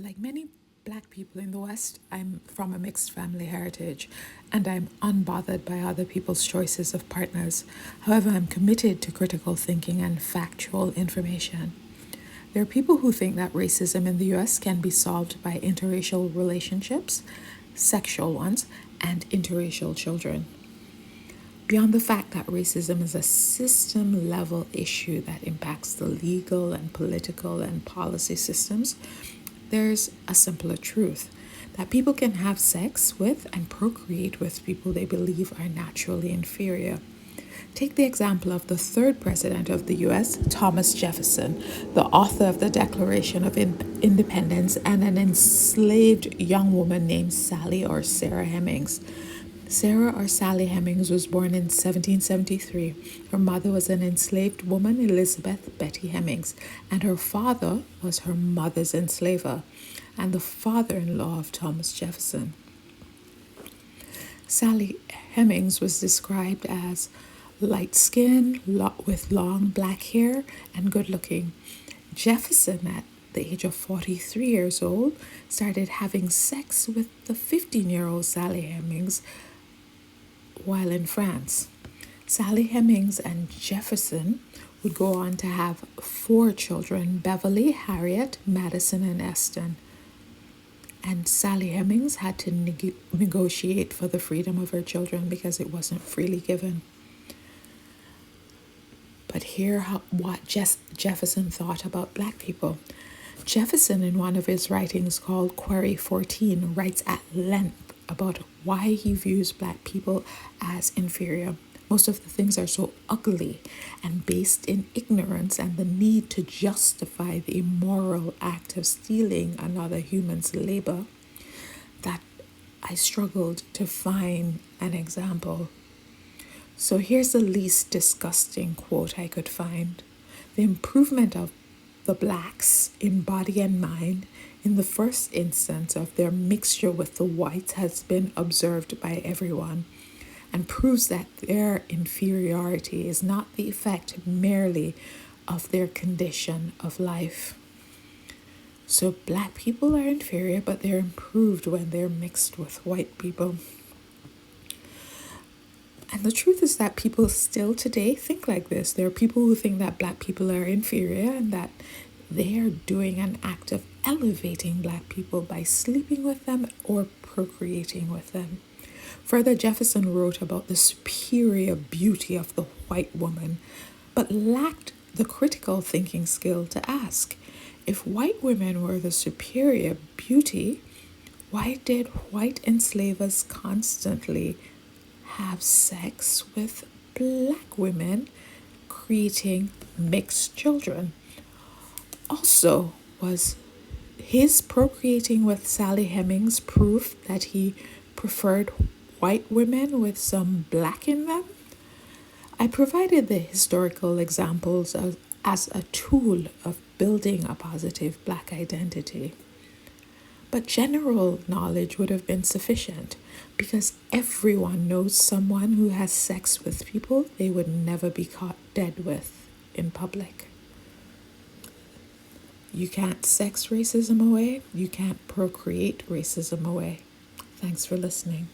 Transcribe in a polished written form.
Like many Black people in the West, I'm from a mixed family heritage and I'm unbothered by other people's choices of partners. However, I'm committed to critical thinking and factual information. There are people who think that racism in the US can be solved by interracial relationships, sexual ones, and interracial children. Beyond the fact that racism is a system level issue that impacts the legal and political and policy systems, there's a simpler truth that people can have sex with and procreate with people they believe are naturally inferior. Take the example of the third president of the US, Thomas Jefferson, the author of the Declaration of Independence, and an enslaved young woman named Sally or Sarah Hemings. Sarah or Sally Hemings was born in 1773. Her mother was an enslaved woman, Elizabeth Betty Hemings, and her father was her mother's enslaver and the father-in-law of Thomas Jefferson. Sally Hemings was described as light-skinned, with long black hair, and good-looking. Jefferson, at the age of 43 years old, started having sex with the 15-year-old Sally Hemings while in France. Sally Hemings and Jefferson would go on to have 4 children: Beverly, Harriet, Madison, and Eston. And Sally Hemings had to negotiate for the freedom of her children because it wasn't freely given. But hear what Jefferson thought about Black people. Jefferson, in one of his writings called Query 14, writes at length about why he views Black people as inferior. Most of the things are so ugly and based in ignorance and the need to justify the immoral act of stealing another human's labor that I struggled to find an example. So here's the least disgusting quote I could find. The improvement of the Blacks in body and mind in the first instance of their mixture with the whites has been observed by everyone and proves that their inferiority is not the effect merely of their condition of life. So Black people are inferior, but they're improved when they're mixed with white people. And the truth is that people still today think like this. There are people who think that Black people are inferior and that they are doing an act of elevating Black people by sleeping with them or procreating with them. Further, Jefferson wrote about the superior beauty of the white woman, but lacked the critical thinking skill to ask, if white women were the superior beauty, why did white enslavers constantly have sex with Black women, creating mixed children? Also, was his procreating with Sally Hemings proof that he preferred white women with some Black in them? I provided the historical examples as a tool of building a positive Black identity. But general knowledge would have been sufficient because everyone knows someone who has sex with people they would never be caught dead with in public. You can't sex racism away. You can't procreate racism away. Thanks for listening.